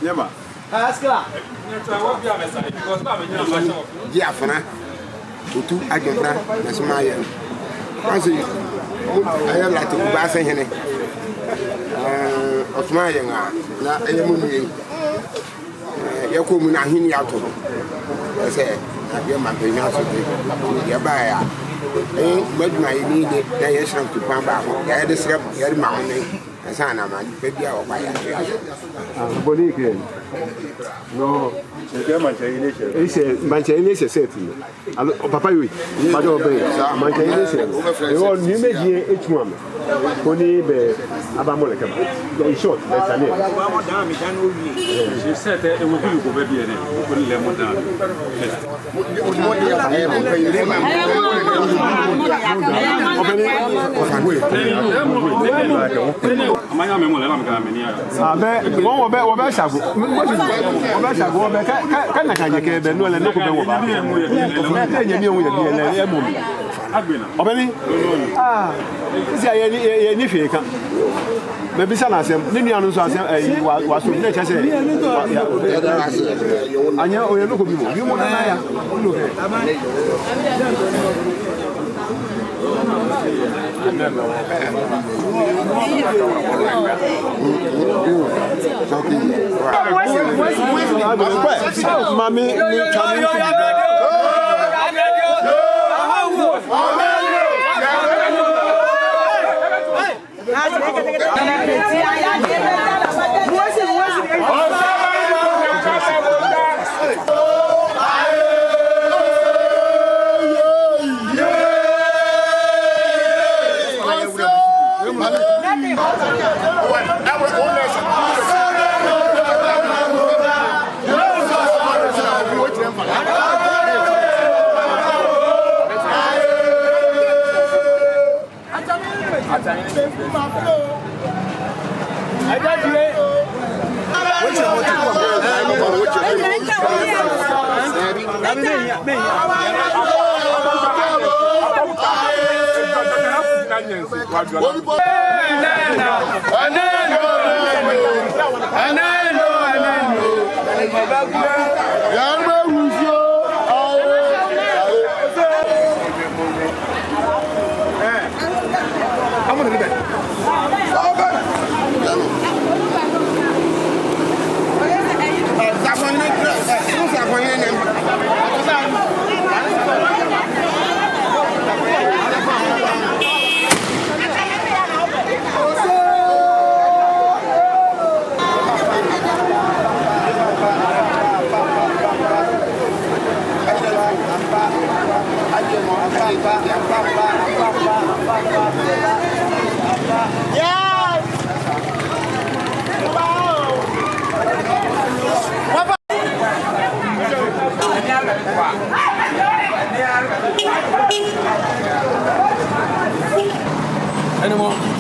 Yeba. Askla. Diafana. Utu ajofra na smaye. Kasi aya la to ba san hene. Osmaye nga na ayemu ni. Yako mu na hin ya to. Say ya ma pe nya so de. Ya ba ya. Maduna ni de na ya shram to pan ba ho. Ya de srap ya de ma ne. Sana man bebia o ba ya. Bonike. No. Manchester SETH. Alors papa oui. Madame Obey. Manchester SETH. Et on lui met bien et tout même. On est be abamo le kama. In short, let's say. Je sais et vous pouvez go bien pour les modans. Amanya memo le na mka menia. Abe won wo be shago. Oba shago obe ka na kanye ke be no le no ko be wo ba. Na te nya mi ohun ye bi ele e mo. Agbena. Obe ni? Ah. Isi aye ni fi kan. Me bi sana asem. Ni nua no so asem wa so na che se. Anya o ye no ko bi mo. Bi mo na na ya. Lo ke. Mami, anymore.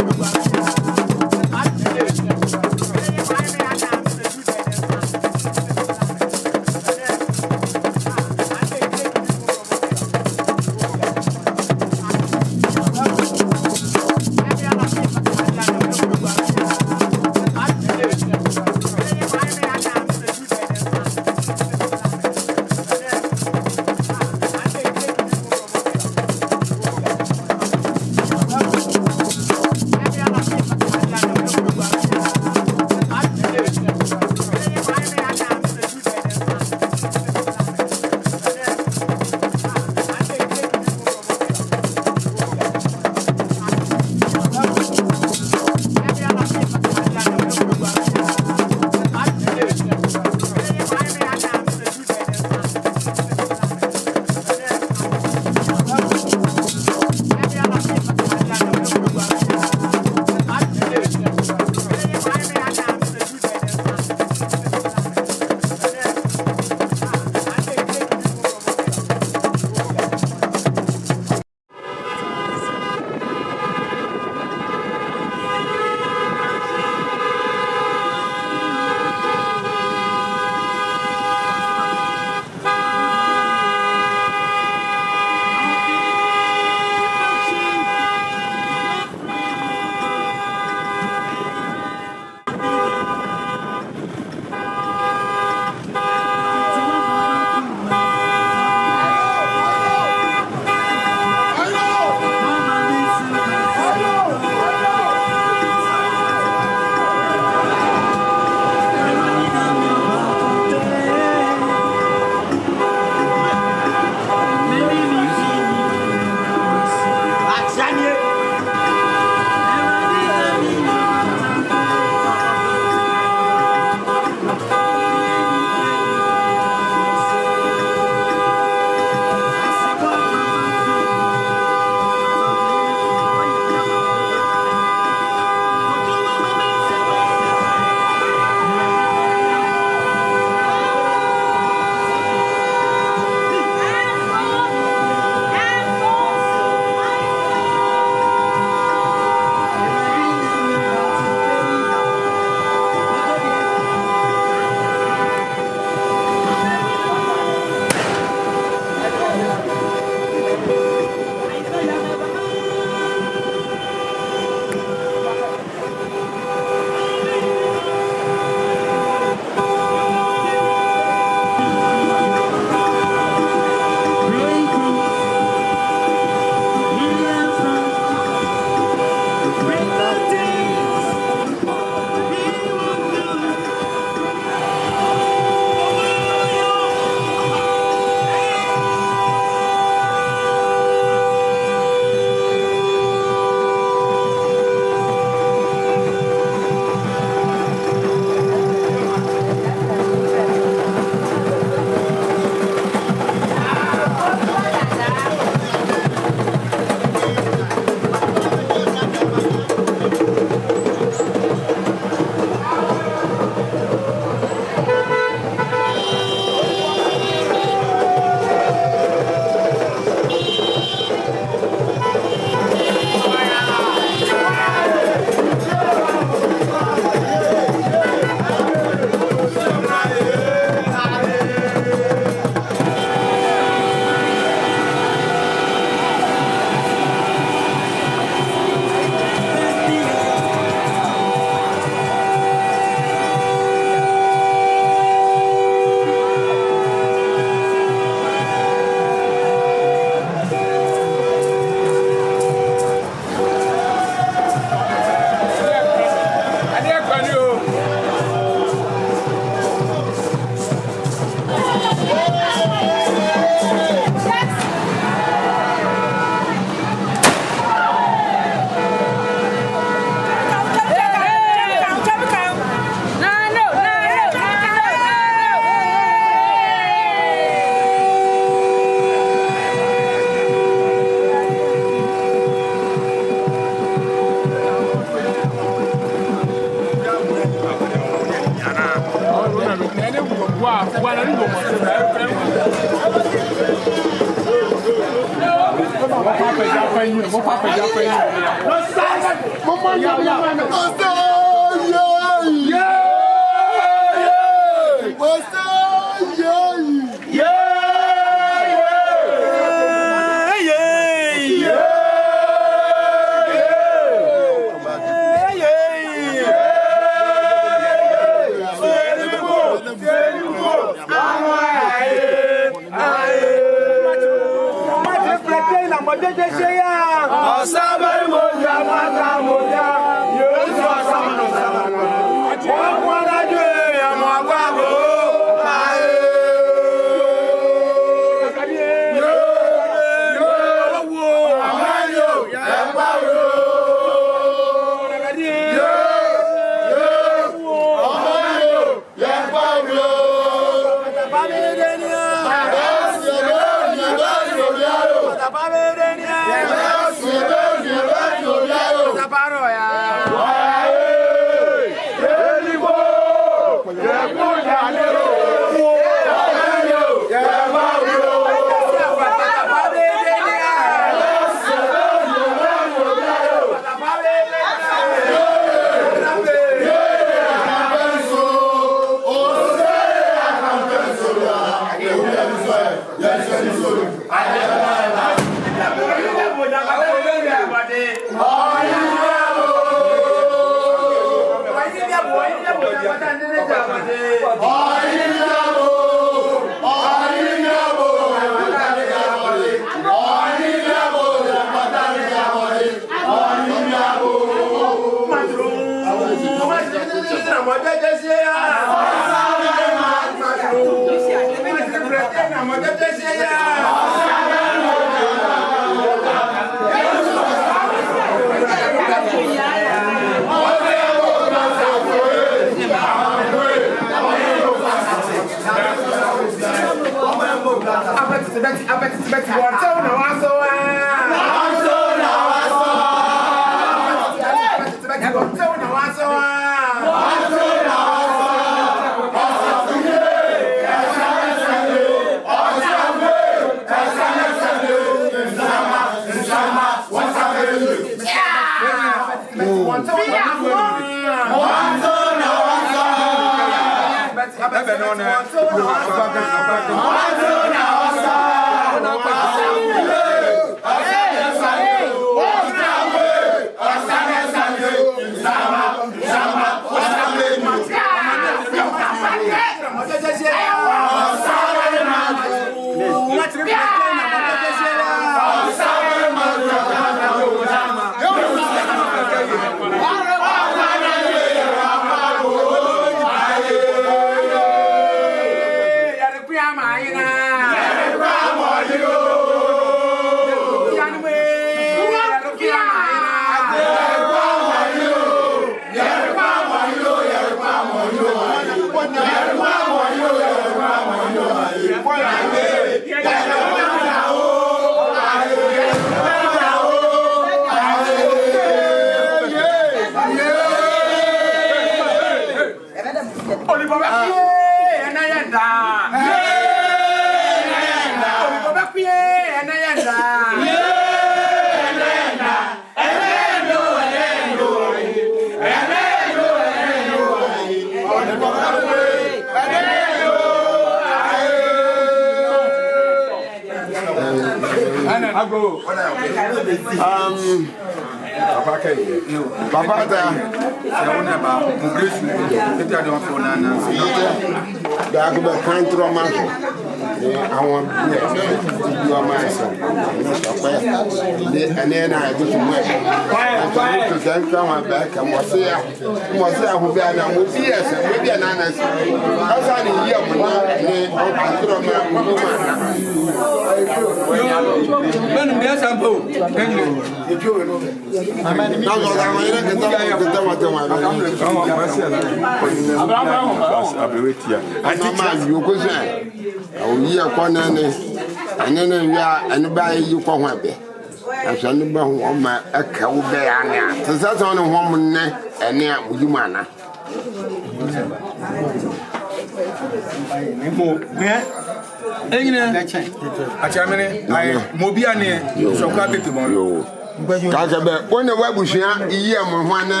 Achamene, Mobiane, so quite tomorrow. Kasabe, when the Wabushia, Yamana,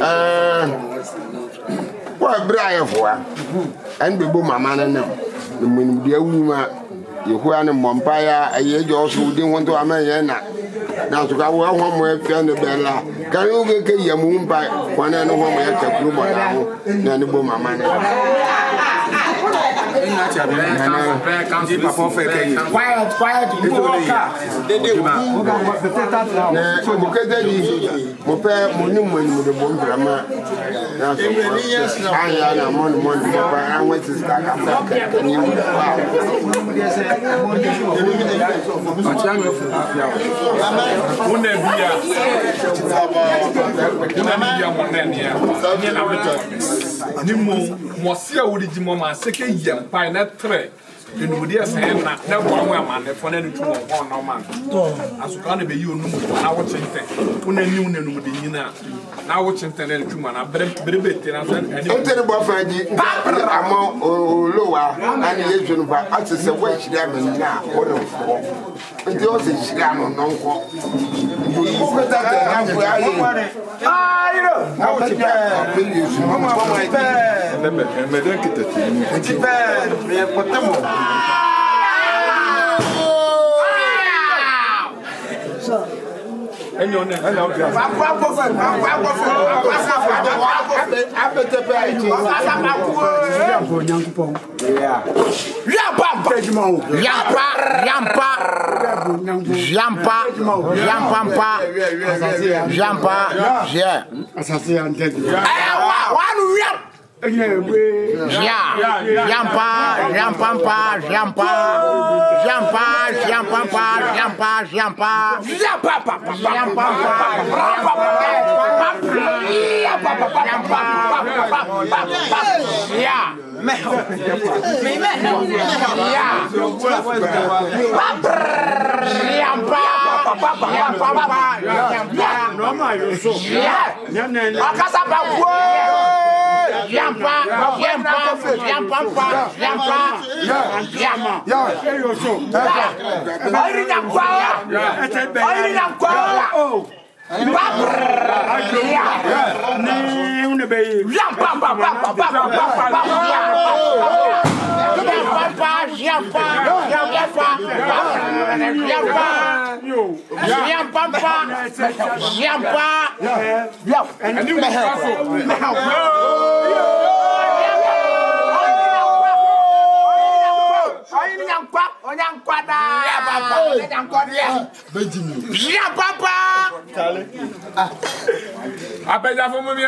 and what Brian for? And be boom, my man, and when the woman, you who are in Mompire, a year also didn't want to Ameriana. Now to go home where Fiona Bella. Can you get your moon by one and one way at the room and the boom, my man? Quiet. By that three, you know, dear saying that one man, for any two or one no man. As you can't be you, now watching thing. When a new name would be now watching 10 and 2 man, I better bit and tell about Friday, among lower and the agent of us is a wedge damn now. But the other is down on non-quo. And your name, hello, I bet that for me.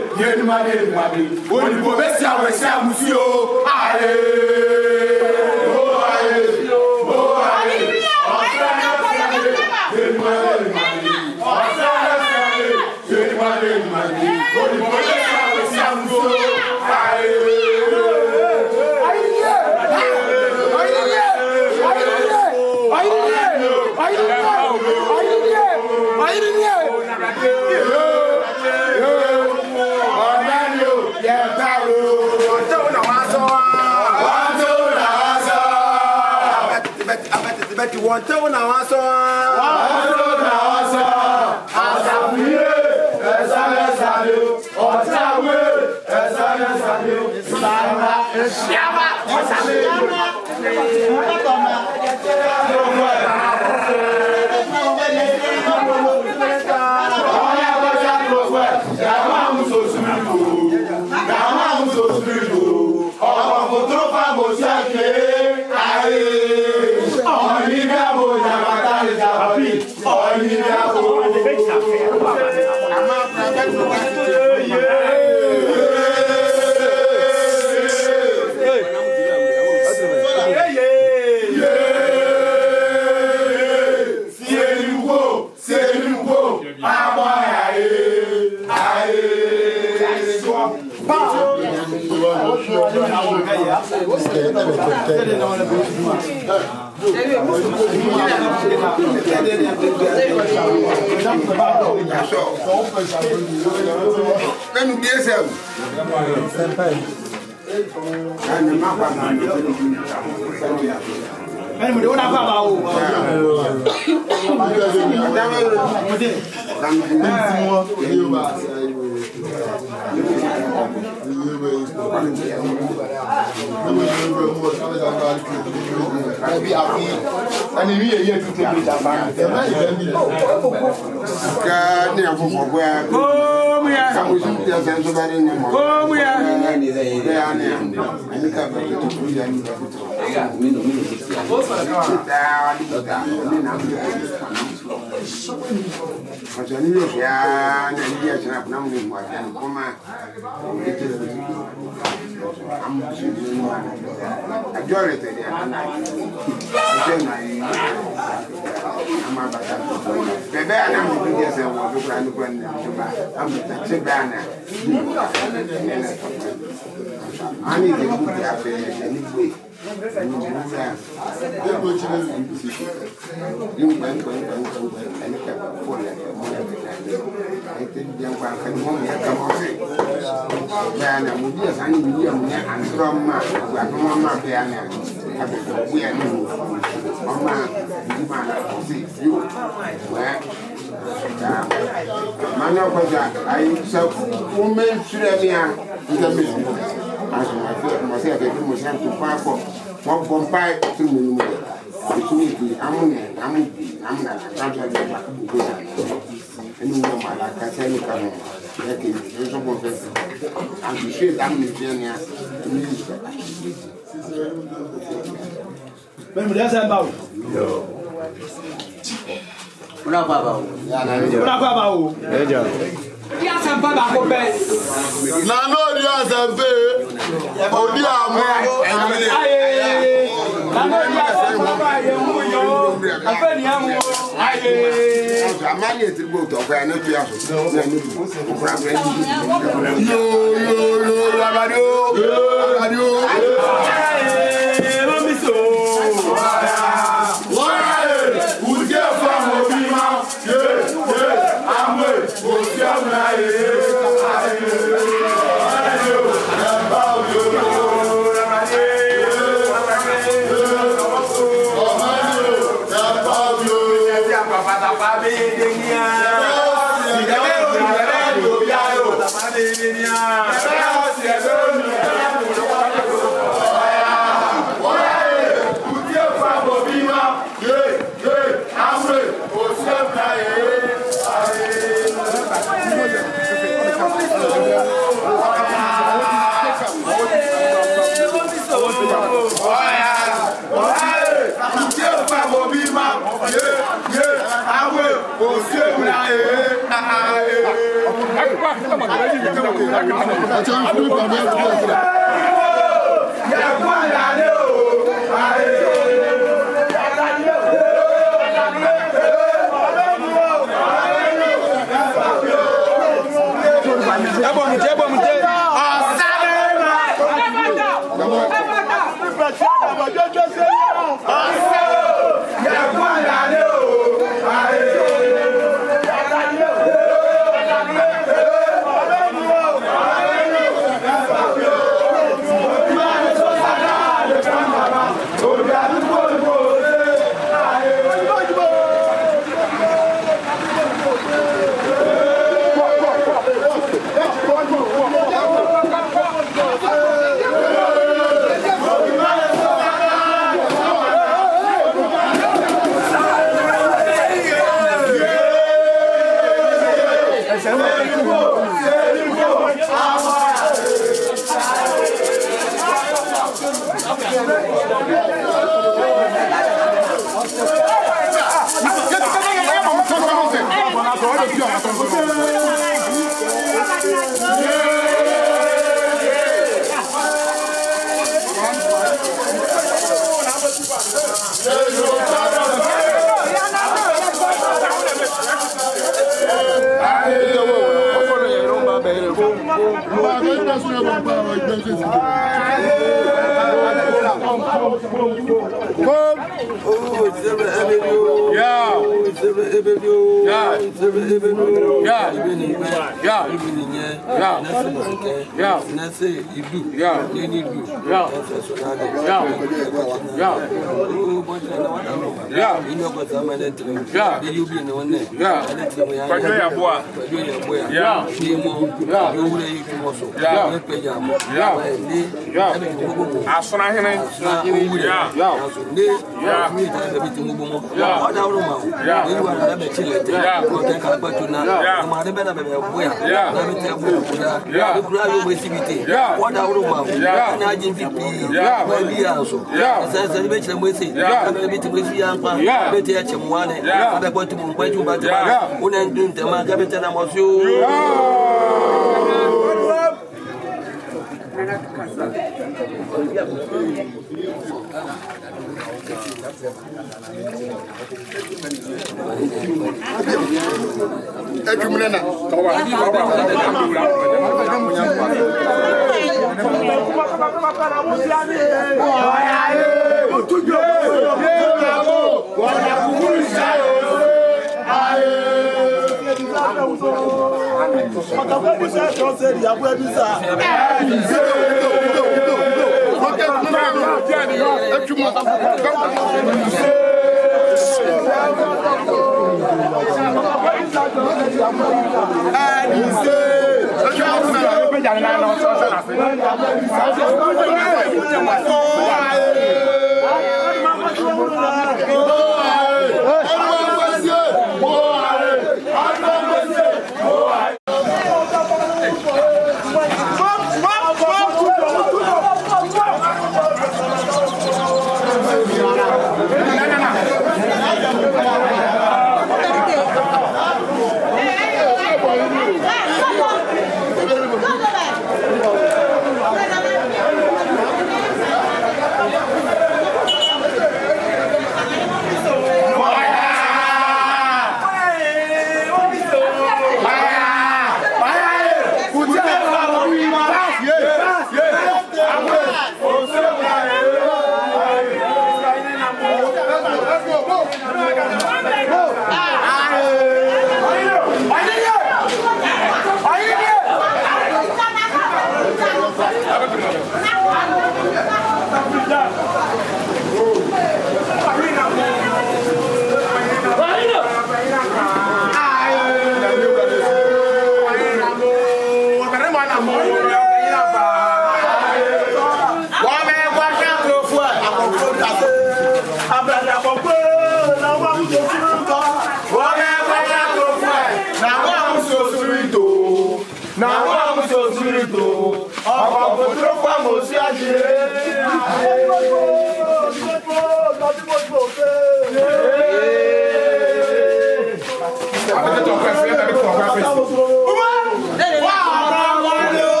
Wow!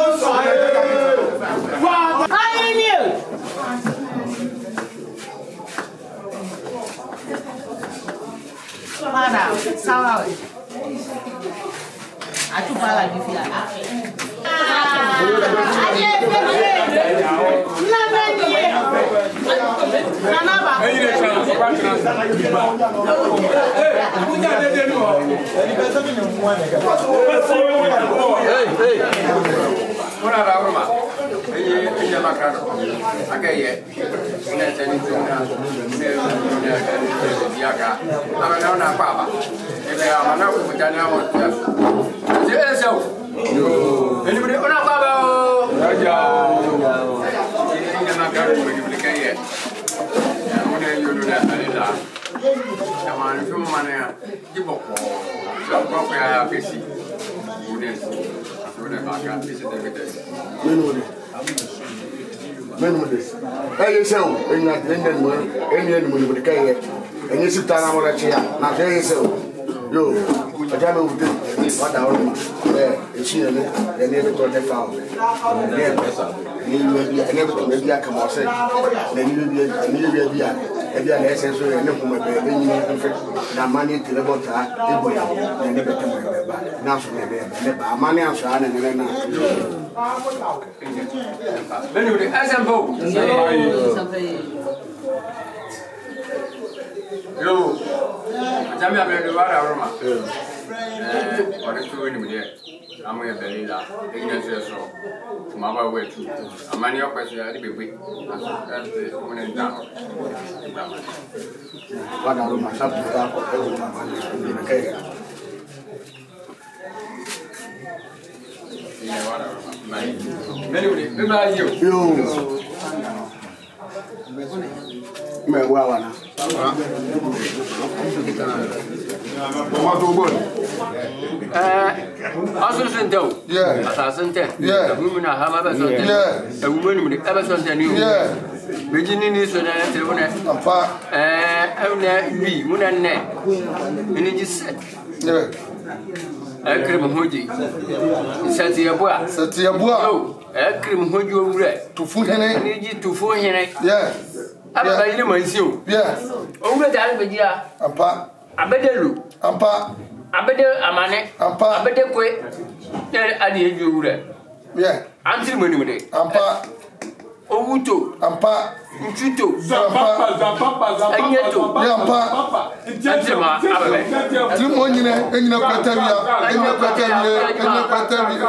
SETH YEBOAH. SETH YEBOAH. TUFUHENE. TUFUHENE. Yeah. Aba yiri mansiu. Yeah. Onwe dare begia. Ampa. Abedelu. Ampa. Abede amane. Ampa. Abede kwe. Ne adi eju owure. Yeah. Antiri monimu de. Ampa. Owuto. Ampa. Nchuto. Zapapa. Anyeto. Yeah, ampa. Antima ababe. Timo nyine, enyina kwatawia. Enyina kwatawia.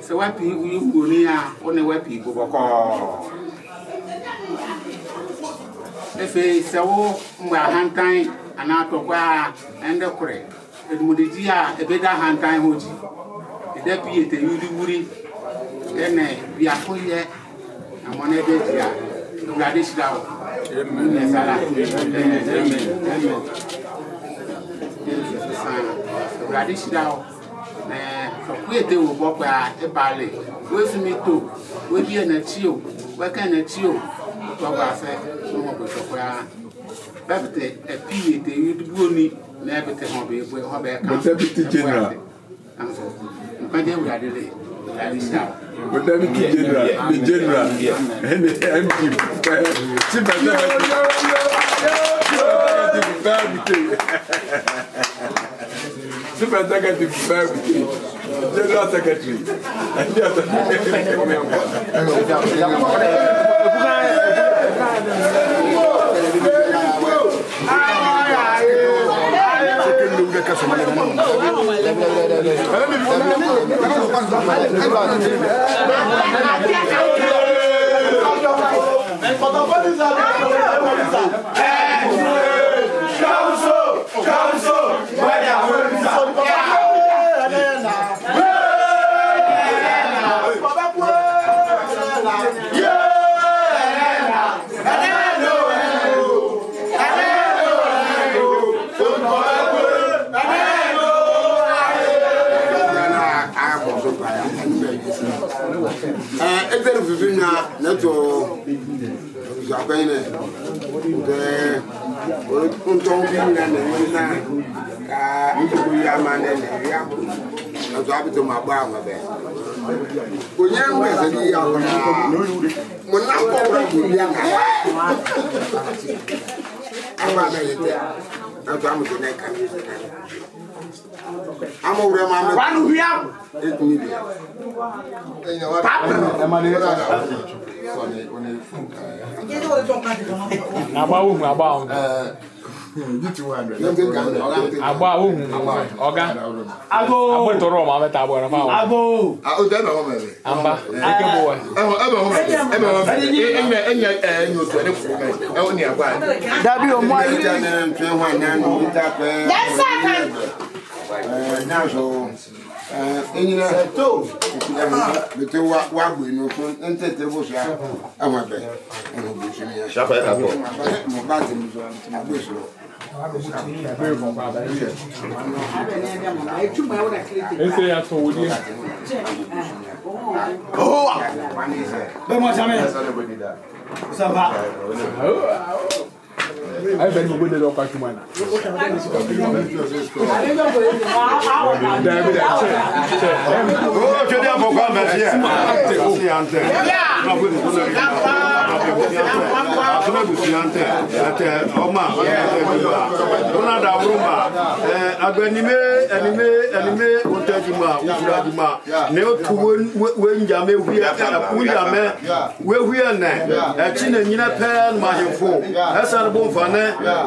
So what people you go near only where people go. If it's so, my hand time and out of where and the correct. It would be a better hand time. The deputy, you would then we are full yet. I'm on a bit here. Radish down. Radish down. So we do walk by a ballet. With me too. We be in a chill. Where can a chill? Talk I said, no more for Baby, a pea, you do need never to hobby with Hobby. But deputy general. And so, but then we are delayed. That is now. But deputy general, the general, and the MP. Super Secretary, General Secretary. I bet you wouldn't look at one.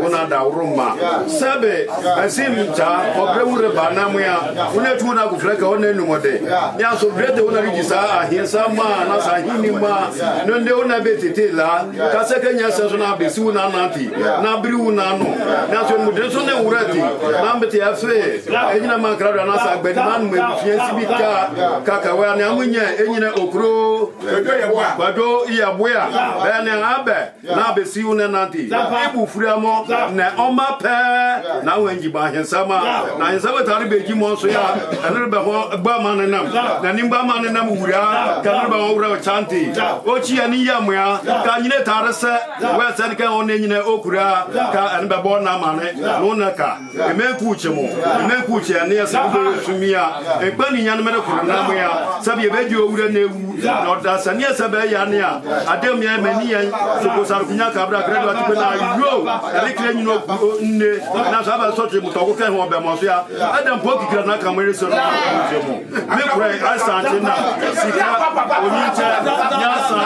Una da uruma sabe asimcha obreure banamya una tuna kufreka one numode ya so brede una rijisa ahiesa ma na sahini ma nonde una betitela kaseke nya seso na besi una nanti na biri una no na so mudre so na urati na mbete afe enyina makrado na sa agbedi man me fiensi bika kakawa na amunya enyina okro bado iyaboya ba na abe na besi una nanti ibu furiamo na oma pe na wenji ba hensama na hensama tare beji mo so ya anere be ho gba manenam na nimba manenam wura kanere ba wura chanti ochi ani yamua ka nyine tare se we se ka on nyine okura ka anbe bo na mane no na ka emenku chemo emenku che ne se bo sumia egbani nyan mere kuru na mo ya sabe beji owura na ewu na oda sane se be ya ne a adem ya mani yan so ko sar kunya ka bra grade wa tipe na yo ele nyino nne na saba soche mutoko ke ho be mo so ya adam po kikira na kamere so na mo me pray asante na sika onyiche nyasa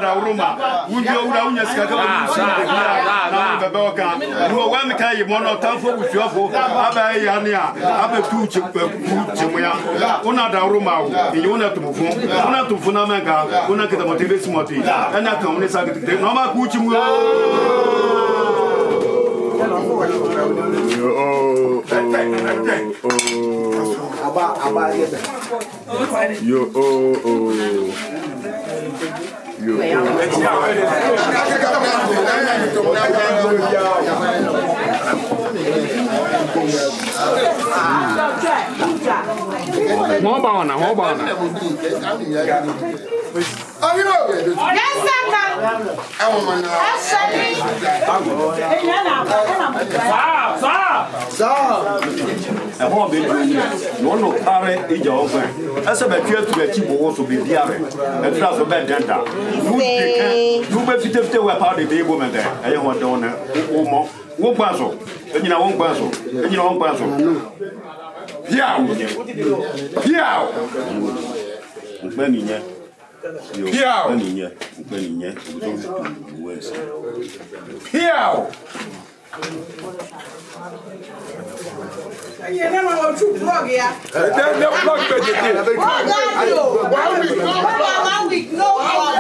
da uruma ujo ura unya sika ka busi na bebe oka no wa me kai mo no tanfo busuafo aba ya ne a aba tu chemu ya una da uruma o ni una tumufu una tufu na mega una kita motivate moti ana ka une sa gite no ma ku chimu Mobana. Yes, sir. no no pare ija ogbe ese be twa tu achi bo so be biare e tra so be denda nu be fite we pa de be bo me de eye won de won wo mo wo gba so enyina won gba so enyina won gba so piao ngbe ni nye piao ni nye ngbe ni nye piao You never want to plug here. No plug vegetarian. 1 week, no plug.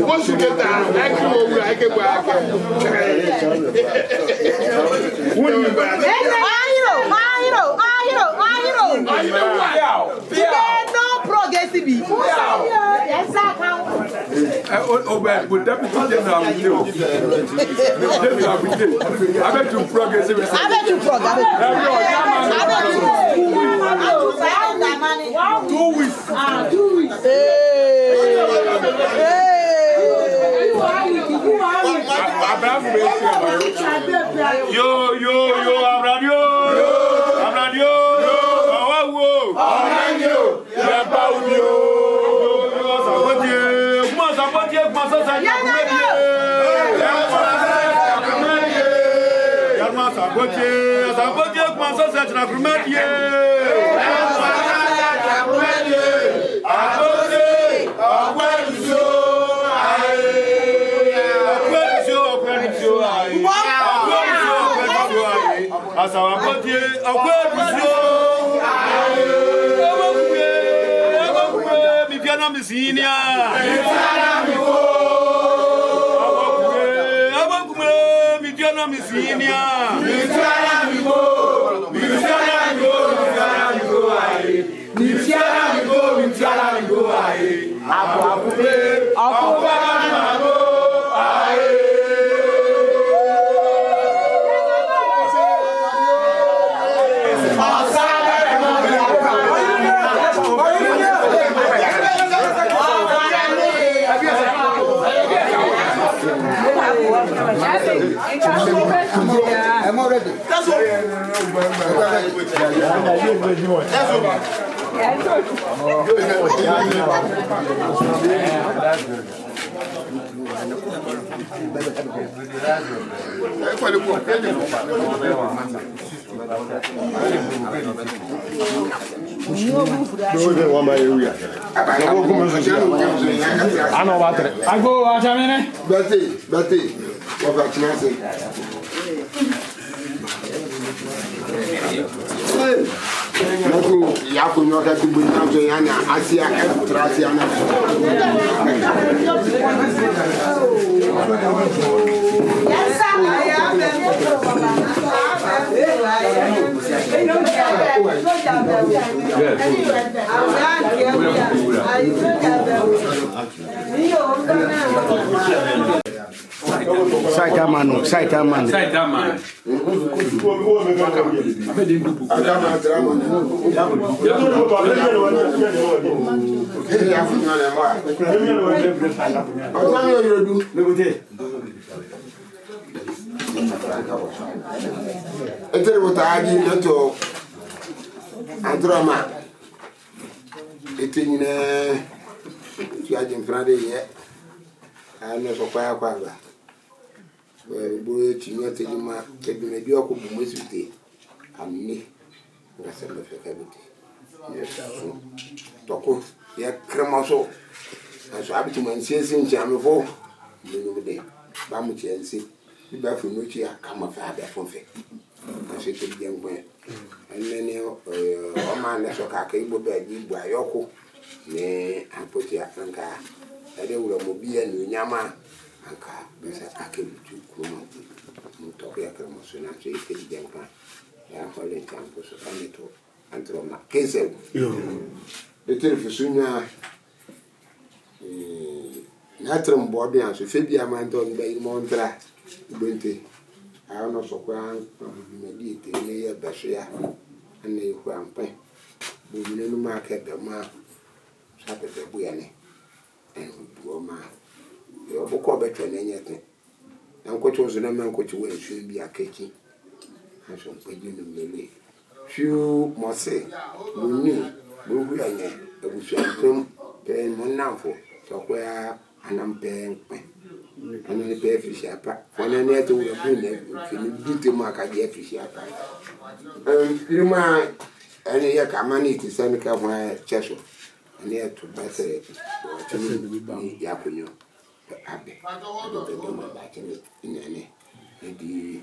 Once you get that, I come over, I get back. No progressive. Yes, Oh, but deputy general, I bet you progressive. I bet you progressive. 2 weeks. 2 weeks. Yo, Abradio. I'm already. That's all. I know about it. I go, Betty. What Yaku nyoka tubunya yana Asia Trasiana. Saitaman. Boy, China, Telima, taking a joke of Mississippi, and me, the same effect. Yes, Toko, yeah, Cremaso. As I to my season, Jammy for the day, Bamuchi and see. the Bafunuchi, I come of Father from Fe. I said to the young man, and then a man that's a cable bed, you buy Yoko. Nay, I put your anchor. I don't know be a new Yama anchor, but I came to Kumo. Tokyo promotion and say, take the young man. I am holding campus of Anito and throw my case. The television. Natrum body and Sophia Manton by Montra, Bunty. I don't know so grand, meditate near Bashia and they were pay. We will market the man, Saturday Buene, and Roma. You have a cover to anything. And what was the man which will should be a kitchen? I shall pay you in the way. Few must say, we will be paying one now for. So where I'm paying, and then pay fish up. When I need to bring them, do the mark at the fish up. You might any year come money to send a car my Cheshire, and here to better it. Yapunyo, the Abbey, the Doma back in any. The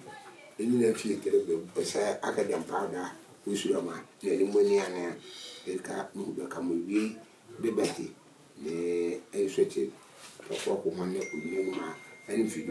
Indian theatre, academic powder, which you are my money and they can't come with me, the Betty. I switched to walk with my neck with you, and if you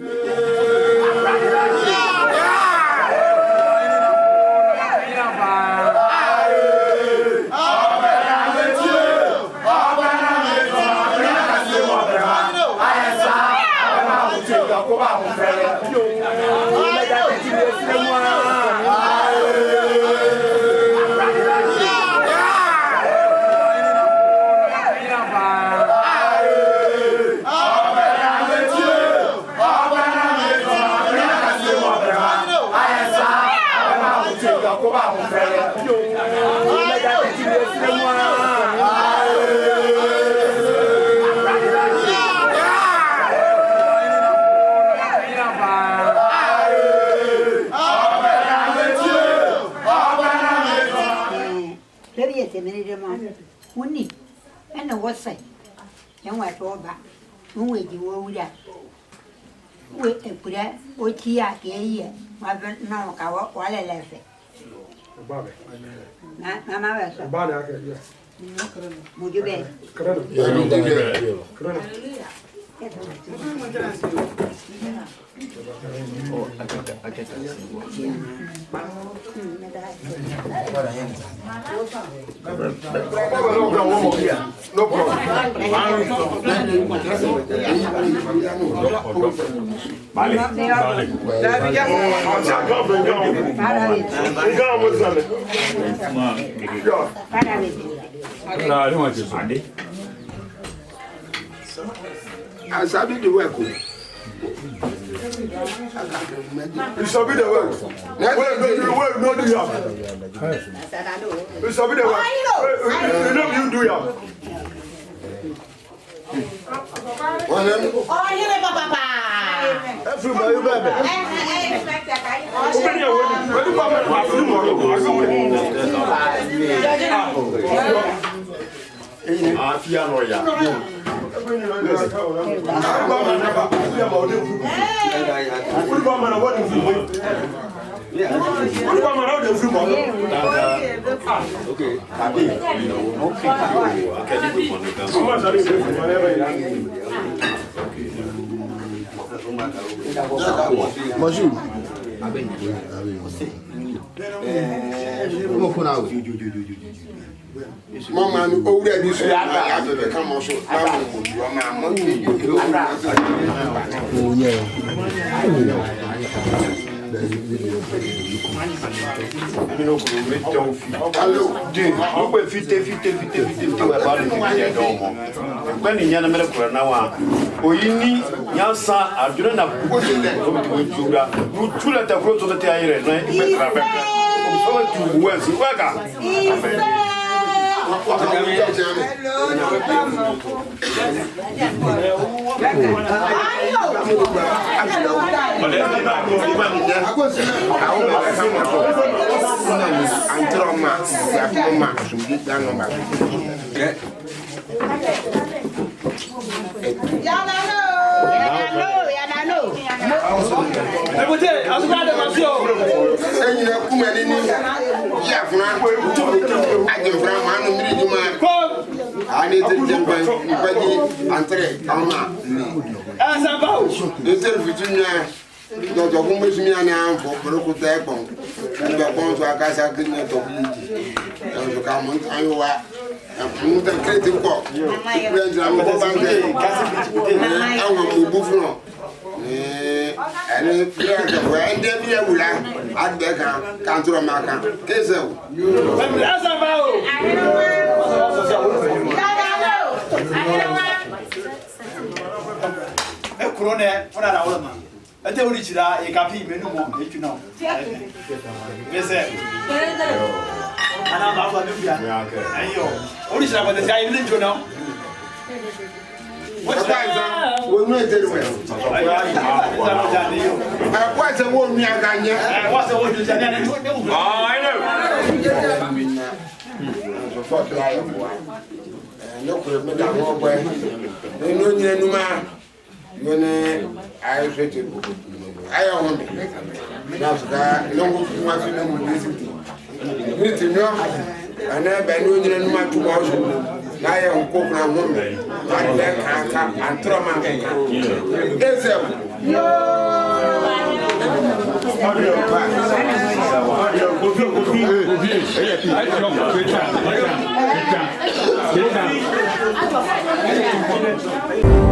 Wouldn't and the what's say? Young white or back. Who will you over that? Wait and put that, what he are here. My friend now, while I left it. Mamma, would you be? no problem. I don't want to. As I did the work. You shall be the work. Where do you have? You shall be the work. You know you do you. Oh, you never, Papa. Everybody, Mama, oh, that is after the come also. Oh, yeah. Saying, come and in Yafna, I can from one I need to jump and trade. As about the self between Dr. Humbus me and I for Broco Tapon, and the Pons are Casa Cleaner to come on Iowa. I'm the creative cock. I'm Buffalo. And if you are the way, then you will at the country of Macan. Kesel. That's about. Corona, what are our man? I tell you, I can't be many more, you know. Yes, sir. And I'm out of the only time when the guy didn't you know. What's that? We'll not tell you. What's a woman? What's a woman? Oh, I know. Look at me down way. They know you man. When I said I want that's that long much in the and I've been doing much more. I am cooking a woman and then and trauma. Yes, sir. Get down.